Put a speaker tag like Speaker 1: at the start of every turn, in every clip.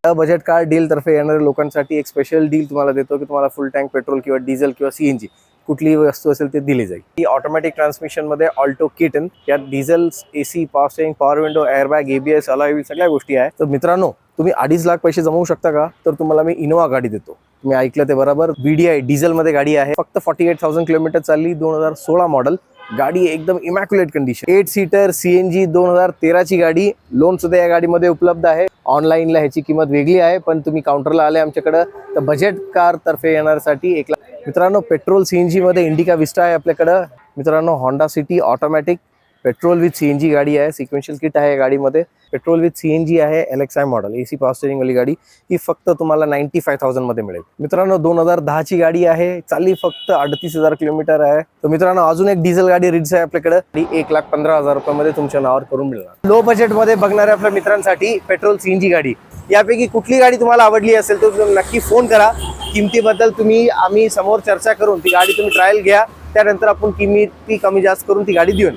Speaker 1: Budget car deal तर्फे येणाऱ्या लोकांसाठी एक स्पेशल डील तुम्हाला देतो की तुम्हाला फुल टँक पेट्रोल किंवा डिझेल किंवा सीएनजी कुठलीही वस्तू असेल ते दिली जाईल। ही ऑटोमॅटिक ट्रान्समिशन मध्ये ऑल्टो किटन, यात diesel, AC, power steering, power window, airbag, ABS, alloy wheel सगळ्या गोष्टी आहेत। तर मित्रांनो, तुम्ही 2.5 लाख पैसे जमवू शकता का? तर तुम्हाला मी इनोवा गाडी देतो। तुम्ही ऐकलं ते बरोबर, VDI डिझेल मध्ये गाडी आहे। फक्त 48,000 किलोमीटर चालली, 2016 मॉडेल गाडी, एकदम इमॅक्युलेट कंडिशन, 8 सीटर सीएनजी 2013 ची गाडी। लोन सुद्धा या गाडीमध्ये उपलब्ध आहे। ऑनलाईनला ह्याची किंमत वेगळी आहे, पण तुम्ही काउंटरला आले आमच्याकडे तर बजेट कार तर्फे येण्यासाठी 1 लाख। मित्रांनो, पेट्रोल सीएनजी मध्ये इंडिका विस्टा आहे आपल्याकडे। मित्रांनो, Honda city automatic petrol with CNG गाडी आहे। सिक्वेन्शियल किट आहे गाडीमध्ये, पेट्रोल विथ सीएनजी आहे। LXI model, AC power steering वाली गाडी, ही फक्त तुम्हाला 95,000 मध्ये मिळेल। मित्रांनो, 2010 ची गाडी आहे, चालली फक्त 38,000 किलोमीटर आहे। तर मित्रांनो, अजून एक डिझेल गाडी रिट्स आहे आपल्याकडे, ती 1,15,000 रुपयामध्ये तुमच्या नावावर करून मिळणार। लो बजेट मध्ये बघणाऱ्या आपल्या मित्रांसाठी पेट्रोल सीएनजी गाडी, यापैकी कुठली गाडी तुम्हाला आवडली असेल तर तुम्ही नक्की फोन करा। किमतीबद्दल आम्ही समोर चर्चा करून ती गाडी तुम्ही ट्रायल घ्या, त्यानंतर आपण किमती कमी जास्त करून ती गाडी देऊन।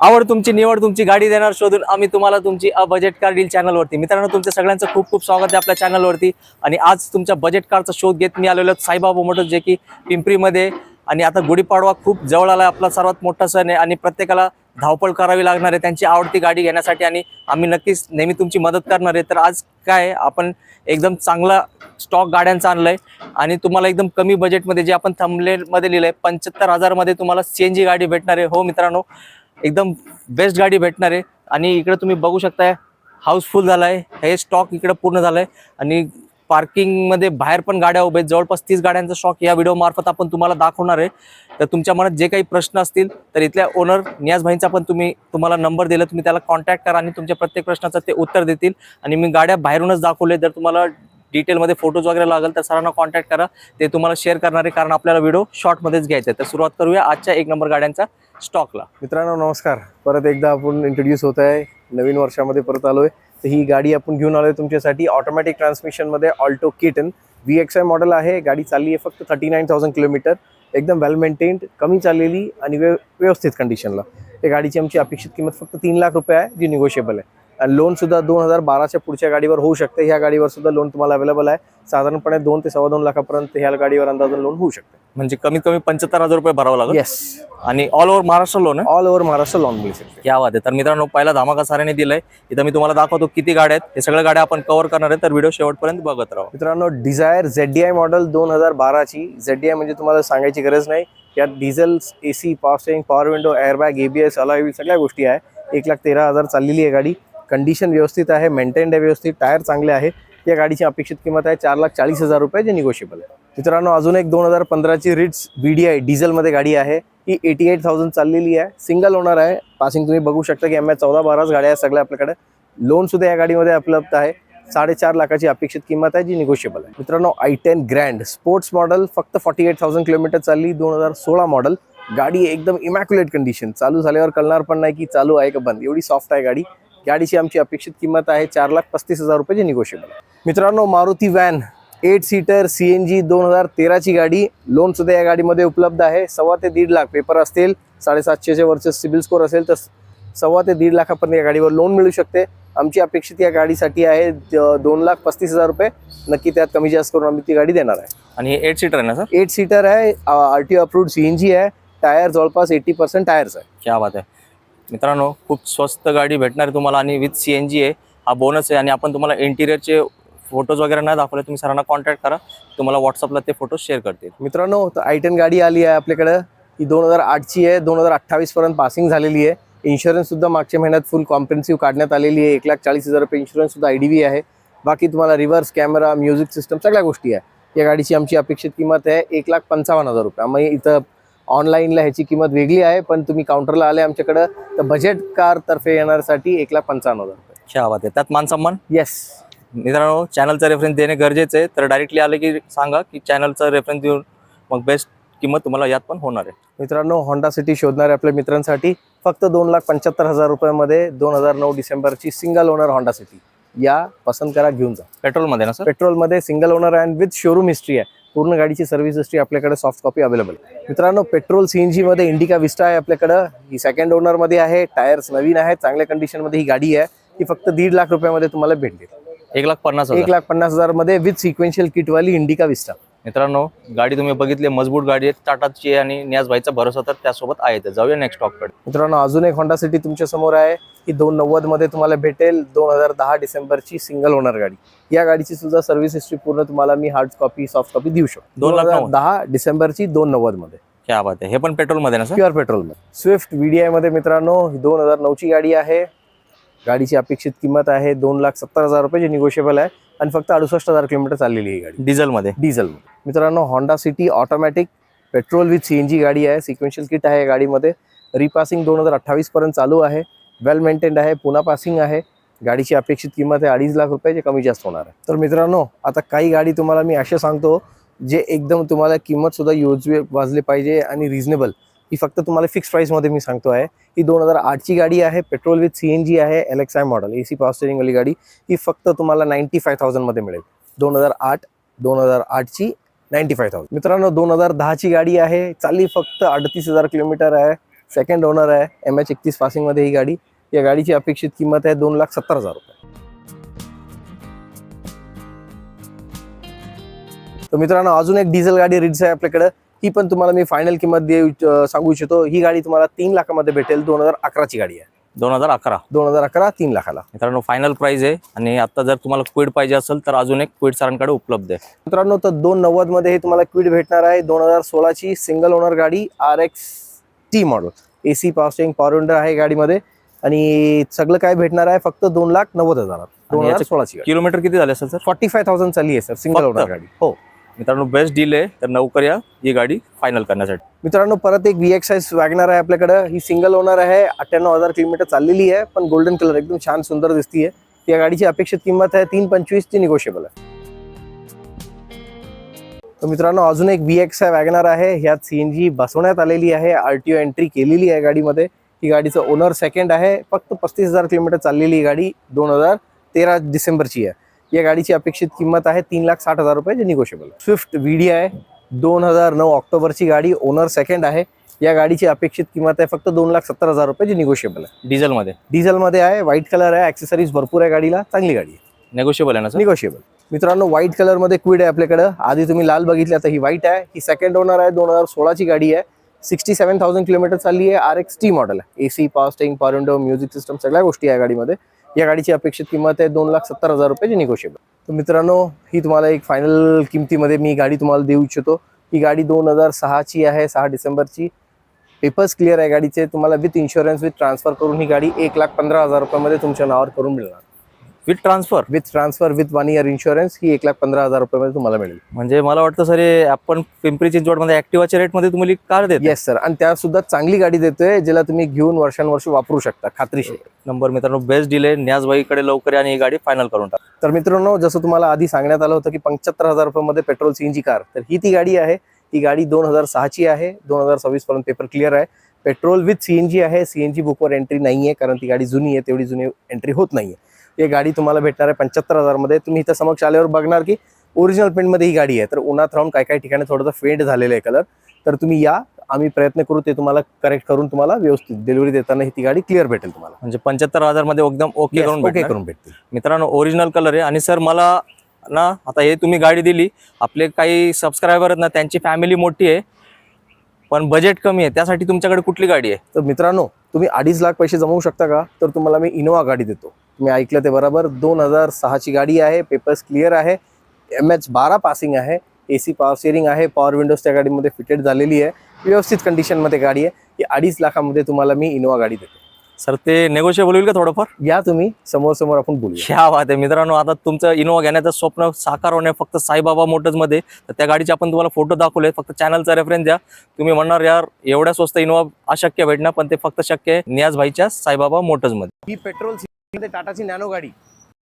Speaker 2: आवड तुमची, निवड तुमची, गाडी देणार शोधून आम्ही तुम्हाला तुमची बजेट कार डील चॅनलवरती। मित्रांनो, तुमच्या सगळ्यांचं खूप खूप स्वागत आहे आपल्या चॅनलवरती। आणि आज तुमच्या बजेट कारचा शोध घेत मी आलेलो साईबाबा मोटर्स, जे की पिंपरीमध्ये। आणि आता गुढीपाडवा खूप जवळ आला, आपला सर्वात मोठा सण आहे आणि प्रत्येकाला धावपळ करावी लागणार आहे त्यांची आवडती गाडी घेण्यासाठी, आणि आम्ही नक्कीच नेहमी तुमची मदत करणार आहे। तर आज काय आपण एकदम चांगला स्टॉक गाड्यांचा आणलाय आणि तुम्हाला एकदम कमी बजेटमध्ये, जे आपण थंबनेलमध्ये लिहिलंय 75,000 मध्ये तुम्हाला सीएनजी गाडी भेटणार आहे। हो मित्रांनो, एकदम बेस्ट गाडी भेटणार आहे। आणि इकडे तुम्ही बघू शकताय, हाऊसफुल झालाय, हे स्टॉक इकडे पूर्ण झालाय आणि पार्किंग मध्ये बाहेर पण गाड्या उभ्या आहेत। जवळपास 30 गाड्यांचा स्टॉक या व्हिडिओ मार्फत आपण तुम्हाला दाखवणार आहे। तर तुमच्या मनात जे काही प्रश्न असतील तर इथल्या ओनर नियाज भाईंचा पण तुम्हाला नंबर दिला, तुम्ही त्याला कॉन्टॅक्ट करा आणि तुमच्या प्रत्येक प्रश्नाचं ते उत्तर देतील। आणि मी गाड्या बाहेरूनच दाखवले, जर तुम्हाला डिटेलमध्ये फोटोज वगैरे लागेल तर सरांना कॉन्टॅक्ट करा, ते तुम्हाला शेअर करणार आहे, कारण आपल्याला व्हिडिओ शॉर्टमध्येच घ्यायचा आहे। तर सुरुवात करूया आजच्या 1 नंबर गाड्यांचा स्टॉकला।
Speaker 1: मित्रांनो नमस्कार, परत एकदा आपण इंट्रोड्यूस होत आहे, नवीन वर्षामध्ये परत आलोय। तर ही गाडी आपण घेऊन आलोय तुमच्यासाठी ऑटोमॅटिक ट्रान्समिशन मध्ये ऑल्टो किटन VXI मॉडेल आहे। गाडी चालली आहे फक्त 39,000 किलोमीटर, एकदम वेल मेंटेन्ड, कमी चाललेली आणि व्यवस्थित कंडिशनला। या गाडीची आमची अपेक्षित किंमत फक्त 3 लाख रुपये आहे, जी निगोशिएबल आहे। आणि लोन सुद्धा 2012च्या पुढच्या गाडीवर होऊ शकते। ह्या गाडीवर सुद्धा लोन तुम्हाला अवेलेबल आहे, साधारणपणे 2 ते 2.25 लाखापर्यंत ह्या गाडीवर अंदाजून लोन होऊ शकते।
Speaker 2: म्हणजे कमीत कमी 75,000 रुपये भरावं लागेल।
Speaker 1: येस,
Speaker 2: आणि ऑल ओव्हर महाराष्ट्र लोन आहे,
Speaker 1: ऑल ओव्हर महाराष्ट्र लोन मिळू शकते।
Speaker 2: क्या बात आहे। तर मित्रांनो, पहिला धमाका साऱ्याने दिलाय, इथं मी तुम्हाला दाखवतो किती गाड्या आहेत, हे सगळ्या गाड्या आपण कव्हर करणार आहे, तर व्हिडिओ शेवटपर्यंत बघत राहा।
Speaker 1: मित्रांनो, डिझायर ZDI मॉडेल 2012 ची, ZDI म्हणजे तुम्हाला सांगायची गरज नाही, यात diesel, AC, power steering, power window, airbag, ABS, alloy wheel सगळ्या गोष्टी आहे। 1,13,000 चाललेली आहे गाडी, कंडिशन व्यवस्थित आहे, मेंटेन्ड आहे व्यवस्थित, टायर चांगले आहे। या गाडीची अपेक्षित किंमत आहे 4,40,000 रुपये, जे निगोशिएबल आहे। मित्रांनो, अजून एक 2015 ची रिट्स VDI डिझेल मध्ये गाडी आहे, ही 88,000 चाललेली आहे, सिंगल ओनर आहे। पासिंग तुम्ही बघू शकता की MH 14-12 गाड्या आहेत सगळ्या आपल्याकडे। लोन सुद्धा या गाडीमध्ये उपलब्ध आहे, 4.5 लाखाची अपेक्षित किंमत आहे, जी निगोशिएबल आहे। मित्रांनो, i10 ग्रँड स्पोर्ट्स मॉडेल फक्त 48,000 किलोमीटर चालली, 2016 मॉडेल गाडी, एकदम इमॅक्युलेट कंडिशन, चालू झाल्यावर कळणार पण नाही की चालू आहे का बंद, एवढी सॉफ्ट आहे गाडी। गाडीची आमची अपेक्षित किंमत आहे 4,35,000 रुपये, जी निगोशिएबल आहे। मित्रांनो, मारुती व्हॅन 8 सीटर सीएनजी 2013 ची गाडी, लोन सुद्धा या गाडीमध्ये उपलब्ध आहे। 1.25 ते 1.5 लाख पेपर असतील, 750च्या वरचे सिबिल स्कोर असेल तर 1.25 ते 1.5 लाखापर्यंत या गाडीवर लोन मिळू शकते। आमची अपेक्षित या गाडीसाठी आहे 2,35,000 रुपये, नक्की त्यात कमी जास्त करून आम्ही ती गाडी देणार आहे।
Speaker 2: आणि 8 सीटर आहे ना सर?
Speaker 1: 8 सीटर आहे, RTO अप्रूव्ड सीएनजी आहे, टायर जवळपास 80% टायर्स आहे।
Speaker 2: क्या बात आहे। मित्रांनो, खूप स्वस्त गाडी भेटणार आहे तुम्हाला आणि विथ CNG आहे, हा बोनस आहे। आणि आपण तुम्हाला इंटिरियरचे फोटोज वगैरे नाही दाखवले, तुम्ही सरांना कॉन्टॅक्ट करा, तुम्हाला व्हॉट्सअपला ते फोटो शेअर करतील।
Speaker 1: मित्रांनो, i10 गाडी आली आहे आपल्याकडे, ही 2008 ची आहे, 2028 पर्यंत पासिंग झालेली आहे। इन्शुरन्स सुद्धा मागच्या महिन्यात फुल कॉम्प्रिहेन्सिव्ह काढण्यात आलेली आहे, 1,40,000 रुपये इन्शुरन्स सुद्धा IDV आहे। बाकी तुम्हाला रिव्हर्स कॅमेरा, म्युझिक सिस्टम सगळ्या गोष्टी आहे। या गाडीची आमची अपेक्षित किंमत आहे 1,55,000 रुपये। आम्ही इथं ऑनलाईनला ह्याची किंमत वेगळी आहे, पण तुम्ही काउंटरला आले आमच्याकडे तर बजेट कार तर्फे येण्यासाठी 1,55,000 रुपये।
Speaker 2: क्या बात आहे। त्यात मान सन्मान?
Speaker 1: येस।
Speaker 2: मित्रांनो, चॅनलचा रेफरन्स देणे गरजेचं आहे, तर डायरेक्टली आले की सांगा की चॅनलचा रेफरन्स देऊन मग बेस्ट किंमत तुम्हाला यात पण होणार आहे।
Speaker 1: मित्रांनो, होंडा सिटी शोधणाऱ्या आपल्या मित्रांसाठी फक्त 2,75,000 रुपयामध्ये 2009 डिसेंबरची सिंगल ओनर होंडा सिटी, या पसंत करा, घेऊन जा।
Speaker 2: पेट्रोलमध्ये ना सर?
Speaker 1: पेट्रोलमध्ये single owner and with showroom history आहे। पूर्ण गाडीची सर्व्हिस हिस्ट्री आपल्याकडे सॉफ्ट कॉपी अवेलेबल आहे. मित्रांनो, पेट्रोल सीएनजी मध्ये इंडिका विस्टा आहे आपल्याकडं. ही सेकंड ओनर मध्ये आहे, टायर्स नवीन आहेत, चांगल्या कंडिशन मध्ये ही गाडी आहे. ही फक्त 1.5 लाख रुपयामध्ये तुम्हाला भेटली.
Speaker 2: 1,50,000.
Speaker 1: 1,50,000 मध्ये विथ सिक्वेन्शियल किट वाली इंडिका विस्टा.
Speaker 2: मित्रांनो, गाडी तुम्ही बघितली, मजबूत गाडी आहे, टाटाची आहे आणि न्याज भाईचा भरोसा तर त्यासोबत आहे. तर जाऊया नेक्स्ट स्टॉक कडे.
Speaker 1: मित्रांनो, अजून एक होंडा सिटी तुमच्या समोर आहे. ही 290 मध्ये तुम्हाला भेटेल. 2010 डिसेंबरची सिंगल ओनर गाडी. या गाडीची सुद्धा सर्व्हिस हिस्ट्री पूर्ण तुम्हाला मी हार्ड कॉपी सॉफ्ट कॉपी देऊ शकतो. 2010 डिसेंबरची 290 मध्ये.
Speaker 2: क्या बात आहे. हे पण पेट्रोल मध्ये ना सर?
Speaker 1: प्युअर पेट्रोल मध्ये. स्विफ्ट VDI मध्ये मित्रांनो, ही 2009 ची गाडी आहे. गाडीची अपेक्षित किंमत आहे 2,70,000 रुपये, जे निगोशिएबल आहे आणि फक्त 68,000 किलोमीटर चाललेली ही गाडी
Speaker 2: डिझेल मध्ये.
Speaker 1: मित्रांनो, Honda city automatic petrol with CNG गाडी आहे. सिक्वेन्शियल किट आहे गाडीमध्ये. रिपासिंग 2028 पर्यंत चालू आहे. वेल मेंटेन्ड आहे. पुन्हा पासिंग आहे. गाडीची अपेक्षित किंमत आहे 2.5 लाख रुपये, जे कमी जास्त होणार आहे. तर मित्रांनो, आता काही गाडी तुम्हाला मी असे सांगतो जे एकदम तुम्हाला किंमत सुद्धा योजवे वाजले पाहिजे आणि रिझनेबल. ही फक्त तुम्हाला फिक्स प्राइस मध्ये मी सांगतो आहे. ही 2008 ची गाडी आहे. पेट्रोल विथ CNG आहे. LXI model, AC power steering वाली गाडी. ही फक्त तुम्हाला 95,000 मध्ये मिळेल. 2008 ची 95,000. मित्रांनो, 2010 ची गाडी आहे. चालली फक्त 38,000 किलोमीटर आहे. सेकंड ओनर आहे. MH31 पासिंग मध्ये ही गाडी. या गाडीची अपेक्षित किंमत आहे 2,70,000 रुपये. तर मित्रांनो, अजून एक डिझेल गाडी रिड्स आहे आपल्याकडे. ही पण तुम्हाला मी फायनल किंमत सांगू इच्छितो. ही गाडी तुम्हाला 3 लाखामध्ये भेटेल. 2011 ची गाडी आहे.
Speaker 2: 2011
Speaker 1: 3 लाखाला.
Speaker 2: मित्रांनो, फायनल प्राइस आहे. आणि आता जर तुम्हाला क्विड पाहिजे असेल तर अजून एक क्विड सरांकडे उपलब्ध आहे.
Speaker 1: मित्रांनो, तर 290 मध्ये हे तुम्हाला क्विड भेटणार आहे. 2016 ची सिंगल ओनर गाडी, RXT model. AC power steering, power window आहे गाडीमध्ये. आणि सगळं काय भेटणार आहे फक्त 2,90,000. 2016 ची
Speaker 2: किलोमीटर किती झाले असेल सर?
Speaker 1: 45,000 चालली आहे सर, सिंगल ओनर गाडी. हो
Speaker 2: मित्रांनो, बेस्ट डील आहे. तर लवकर या ही गाडी फायनल करण्यासाठी.
Speaker 1: मित्रांनो, परत एक VXI वॅगनर आहे आपल्याकडे. ही सिंगल ओनर आहे. 98,000 किलोमीटर चाललेली आहे. पण गोल्डन कलर एकदम छान सुंदर दिसतीये. या गाडीची अपेक्षित किंमत आहे 3,25,000 ची, निगोशिएबल आहे. तर मित्रांनो, अजून एक VXI वॅगनर आहे. ह्यात CNG बसवण्यात आलेली आहे. RTO एंट्री केलेली आहे गाडीमध्ये. ही गाडीचं ओनर सेकंड आहे. फक्त 35,000 किलोमीटर चाललेली ही गाडी 2013 डिसेंबरची आहे. या गाडीची अपेक्षित किंमत आहे 3,60,000 रुपये, जे निगोशिएबल आहे. स्विफ्ट VDI 2009 ऑक्टोबरची गाडी, ओनर सेकंड आहे. या गाडीची अपेक्षित किंमत आहे फक्त 2,70,000 रुपये, जे निगोशिएबल आहे. डिझेल मध्ये आहे. व्हाईट कलर आहे. ऍक्सेसरीज भरपूर आहे गाडीला. चांगली गाडी आहे.
Speaker 2: नेगोशिएबल आहे ना सर?
Speaker 1: निगोशिएबल. मित्रांनो, व्हाईट कलर मध्ये क्विड आहे आपल्याकडे. आधी तुम्ही लाल बघितली, आता ही व्हाईट आहे. ही सेकंड ओनर आहे. 2016 ची गाडी आहे. 67,000 किलोमीटर चालली आहे. RXT मॉडेल आहे. AC power steering, power window, music system सगळ्या गोष्टी आहे गाडीमध्ये. या गाडीची अपेक्षित किंमत आहे 2,70,000 रुपये, जे निगोशिएबल. तर मित्रांनो, ही तुम्हाला एक फायनल किमतीमध्ये मी गाडी तुम्हाला देऊ इच्छितो. ही गाडी 2006 ची आहे. 6 डिसेंबरची. पेपर्स क्लिअर आहे गाडीचे. तुम्हाला विथ इन्शुरन्स, विथ ट्रान्सफर करून ही गाडी 1,15,000 रुपयामध्ये तुमच्या नावावर करून मिळणार.
Speaker 2: With transfer
Speaker 1: with 1 year insurance. ही 1,15,000 रुपयामध्ये तुम्हाला मिळेल.
Speaker 2: म्हणजे मला वाटतं सर, हे आपण पिंपरी चिंचवडमध्ये ऍक्टिवाच्या रेटमध्ये तुम्हाला कार देतो.
Speaker 1: येस सर, आणि त्या सुद्धा चांगली गाडी देतोय, ज्याला तुम्ही घेऊन वर्षानुवर्ष वापरू शकता खात्रीशीर.
Speaker 2: नंबर. मित्रांनो, बेस्ट डील आहे. न्याज भाईकडे लवकर आणि ही गाडी फायनल करून टाक.
Speaker 1: तर मित्रांनो, जसं तुम्हाला आधी सांगण्यात आलं होतं की 75,000 रुपयामध्ये पेट्रोल CNG कार, तर ही ती गाडी आहे. ही गाडी 2006 ची आहे. 2026 पर्यंत पेपर क्लिअर आहे. पेट्रोल विथ CNG आहे. CNG बुकवर एंट्री नाहीये, कारण ती गाडी जुनी आहे. तेवढी जुनी एंट्री होत नाहीये. ही गाडी तुम्हाला भेटणार आहे 75,000 मध्ये. तुम्ही इथं समक्ष आल्यावर बघणार की ओरिजिनल पेंट मध्ये ही गाडी आहे. तर उन्हात राहून काही ठिकाणी थोडंसं फेड झालेलं आहे कलर. तर तुम्ही या, आम्ही प्रयत्न करू ते तुम्हाला करेक्ट करून तुम्हाला व्यवस्थित डिलिव्हरी देताना ही ती गाडी क्लिअर भेटेल तुम्हाला.
Speaker 2: म्हणजे 75,000 मध्ये एकदम ओके करून
Speaker 1: भेटते.
Speaker 2: मित्रांनो, ओरिजिनल कलर आहे. आणि सर, मला ना आता हे तुम्ही गाडी दिली, आपले काही सबस्क्रायबर आहेत ना, त्यांची फॅमिली मोठी आहे पण बजेट कमी आहे, त्यासाठी तुमच्याकडे कुठली गाडी आहे?
Speaker 1: तर मित्रांनो, तुम्ही 2.5 लाख पैसे जमवू शकता का? तर तुम्हाला मी इनोवा गाडी देतो. तुम्ही ऐकलं ते बरोबर. 2006 ची गाडी आहे. पेपर्स क्लिअर आहे. MH12 पासिंग आहे. AC पॉवर स्टीअरिंग आहे. पॉवर विंडोज त्या गाडीमध्ये फिटेड झालेली आहे. व्यवस्थित कंडिशनमध्ये गाडी आहे. ही 2.5 लाखामध्ये तुम्हाला मी इनोवा गाडी देतो.
Speaker 2: सर, ते नेगोशिएबल होईल का थोडंफार?
Speaker 1: या तुम्ही समोर आपण बोलूया.
Speaker 2: क्या बात आहे. मित्रांनो, आता तुमचं इनोवा घेण्याचं स्वप्न साकार होणे फक्त साईबाबा मोटर्स मध्ये. तर त्या गाडीचे आपण तुम्हाला फोटो दाखवले. फक्त चॅनलचा रेफरन्स द्या. तुम्ही म्हणणार, यार एवढ्या स्वस्त इनोवा अशक्य भेटणं, पण ते फक्त शक्य आहे नियाज भाईच्या साईबाबा मोटर्स मध्ये.
Speaker 1: ही पेट्रोल मध्ये टाटाची नॅनो गाडी,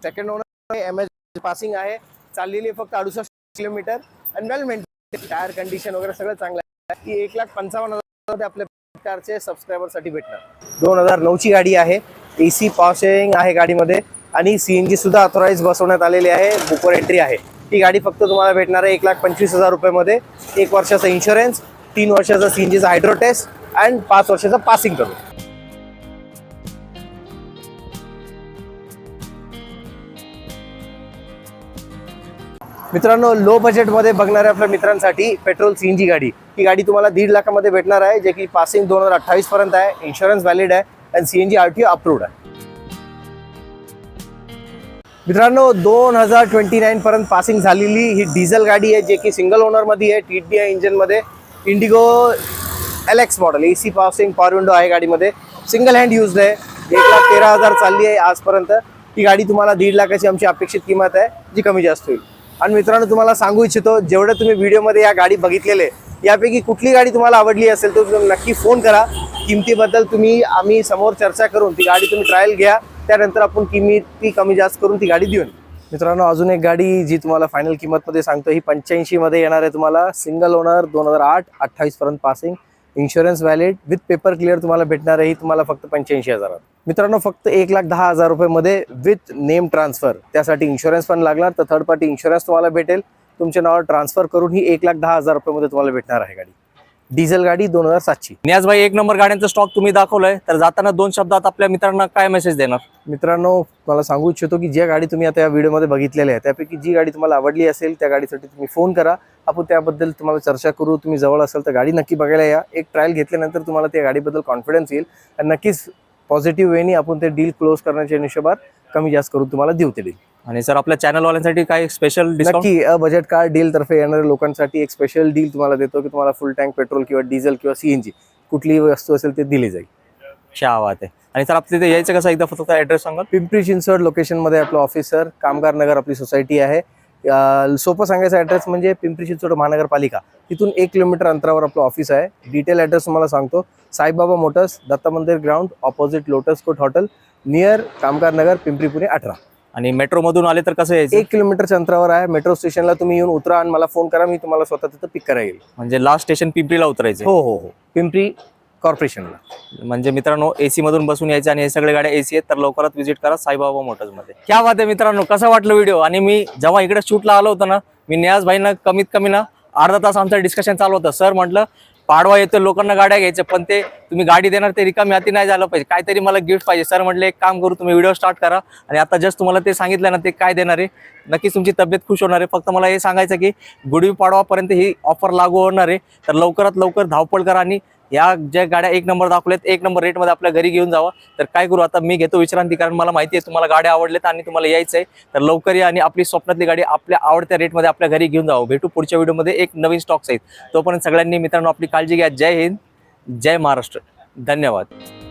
Speaker 1: सेकंड ओनर, MH पासिंग आहे. चाललेली फक्त 68 किलोमीटर. आणि वेल मेंटेन, टायर कंडिशन वगैरे सगळं चांगलं आहे. ही 1,55,000 मध्ये आपल्या कारचे सबस्क्रायबर साठी भेटणार. 2009 ची गाडी आहे. AC पॉवर स्टीअरिंग आहे गाडीमध्ये. आणि CNG सुद्धा ऑथोराइज बसवण्यात आलेली आहे. बुकवर एंट्री आहे. ही गाडी फक्त तुम्हाला भेटणार आहे 1,25,000 रुपयामध्ये. 1 वर्षाचा इन्शुरन्स, 3 वर्षाचा CNGचा हायड्रो टेस्ट अँड 5 वर्षाचा पासिंग करून. मित्रांनो, लो बजेटमध्ये बघणाऱ्या आपल्या मित्रांसाठी पेट्रोल CNG गाडी, ही गाडी तुम्हाला 1.5 लाखामध्ये भेटणार आहे, जे की पासिंग 2028 पर्यंत आहे, इन्शुरन्स व्हॅलिड आहे आणि CNG RTO अप्रूव्ड आहे. मित्रांनो, 2029 पर्यंत पासिंग झालेली ही डिझेल गाडी आहे, जे की सिंगल ओनरमध्ये आहे, TDI इंजिनमध्ये, Indigo LX model, AC passing, power window आहे गाडीमध्ये, सिंगल हँड यूज आहे. 1,13,000 चालली आहे आजपर्यंत. ही गाडी तुम्हाला 1.5 लाखाची आमची अपेक्षित किंमत आहे, जी कमी जास्त होईल. आणि मित्रांनो, तुम्हाला सांगू इच्छितो, जेवढे तुम्ही व्हिडिओमध्ये या गाडी बघितलेले, यापैकी कुठली गाडी तुम्हाला आवडली असेल तर तुम्ही नक्की फोन करा. किमतीबद्दल आम्ही समोर चर्चा करून ती गाडी तुम्ही ट्रायल घ्या, त्यानंतर आपण किमती कमी जास्त करून ती गाडी देऊन. मित्रांनो, अजून एक गाडी जी तुम्हाला फायनल किंमतमध्ये सांगतो, ही 85 मध्ये येणार आहे तुम्हाला. सिंगल ओनर, 2008-28 पर्यंत passing, insurance valid with paper clear तुम्हाला भेटणार आहे. ही तुम्हाला फक्त 85,000. मित्रांनो, फक्त 1,10,000 रुपयामध्ये विथ नेम ट्रान्सफर. त्यासाठी इन्शुरन्स पण लागणार, तर थर्ड पार्टी इन्शुरन्स तुम्हाला भेटेल. तुमच्या नावावर ट्रान्सफर करून ही 1,10,000 रुपयामध्ये तुम्हाला भेटणार आहे गाडी. डिझेल गाडी 2007ची.
Speaker 2: नियाज भाई, 1 नंबर गाड्यांचा स्टॉक तुम्ही दाखवलाय, तर जाताना 2 शब्दात आपल्या मित्रांना काय मेसेज देणार?
Speaker 1: मित्रांनो, मला सांगू इच्छितो की ज्या गाडी तुम्ही आता या व्हिडिओमध्ये बघितलेल्या आहे, त्यापैकी जी गाडी तुम्हाला आवडली असेल त्या गाडीसाठी तुम्ही फोन करा. आपण त्याबद्दल तुम्हाला चर्चा करू. तुम्ही जवळ असेल तर गाडी नक्की बघायला या. एक ट्रायल घेतल्यानंतर तुम्हाला त्या गाडीबद्दल कॉन्फिडन्स येईल आणि नक्कीच पॉझिटिव्ह वेनी आपण ते डील क्लोज करण्याच्या हिशोबात कमी जास्त करून तुम्हाला देऊ ते डील.
Speaker 2: आणि सर, आपल्या चॅनलवाल्यांसाठी काय स्पेशल डिस्काउंट?
Speaker 1: नक्की बजेट कार डील तर्फे येणाऱ्या लोकांसाठी एक स्पेशल डील तुम्हाला देतो की तुम्हाला फुल टँक पेट्रोल किंवा डिझेल किंवा CNG कुठलीही वस्तू असेल ते दिली जाईल.
Speaker 2: क्या बात आहे. आणि सर, आपल्या इथे यायचं कसं, एकदा फक्त ॲड्रेस सांगाल?
Speaker 1: पिंपरी चिंचवड लोकेशनमध्ये आपलं ऑफिस सर. कामगार नगर आपली सोसायटी आहे. सोपं सांगायचं ॲड्रेस म्हणजे पिंपरी चिंचवड महानगरपालिका, तिथून 1 किलोमीटर अंतरावर आपलं ऑफिस आहे. डिटेल ॲड्रेस तुम्हाला सांगतो. Saibaba motors, Datta Mandir ground, opposite lotus court hotel, near Kamgar Nagar, Pimpri Pune 18.
Speaker 2: आणि मेट्रोमधून आले तर कसं यायचं?
Speaker 1: 1 किलोमीटरच्या अंतरावर आहे. मेट्रो स्टेशनला तुम्ही येऊन उतरा आणि मला फोन करा, मी तुम्हाला स्वतः तिथं पिक करायला येईल.
Speaker 2: म्हणजे लास्ट स्टेशन पिंपरीला उतरायचं?
Speaker 1: हो हो हो, पिंपरी कॉर्पोरेशनला.
Speaker 2: म्हणजे मित्रांनो, AC मधून बसून यायचं आणि हे सगळे गाड्या AC आहेत, तर लवकरात व्हिजिट करा साईबाबा मोटर्समध्ये. क्या बात आहे मित्रांनो, कसा वाटलं व्हिडिओ? आणि मी जेव्हा इकडे शूटला आलो होतो ना, मी नियाज भाईंना कमीत कमी ना अर्धा तास आमचं डिस्कशन चालू होतं. सर म्हटलं, पाडवा येतो, लोकांना गाड्या घ्यायच्या, पण ते तुम्ही गाडी देणार ते रिकामी हाती नाही झालं पाहिजे, काहीतरी मला गिफ्ट पाहिजे. सर म्हटलं, एक काम करू, तुम्ही व्हिडिओ स्टार्ट करा आणि आता जस्ट तुम्हाला ते सांगितलं ना, ते काय देणार आहे, नक्कीच तुमची तब्येत खुश होणार आहे. फक्त मला हे सांगायचं की गुढीपाडवापर्यंत ही ऑफर लागू होणार आहे, तर लवकरात लवकर धावपळ करा आणि या ज्या गाड्या 1 नंबर दाखवल्यात 1 नंबर रेटमध्ये आपल्या घरी घेऊन जावा. तर काय करू, आता मी घेतो विश्रांती, कारण मला माहिती आहे तुम्हाला गाड्या आवडल्यात आणि तुम्हाला यायचं आहे. तर लवकर या आणि आपली स्वप्नातली गाडी आपल्या आवडत्या रेटमध्ये आपल्या घरी घेऊन जावं. भेटू पुढच्या व्हिडिओमध्ये एक नवीन स्टॉक्स आहेत. तोपर्यंत सगळ्यांनी मित्रांनो आपली काळजी घ्या. जय हिंद, जय महाराष्ट्र, धन्यवाद.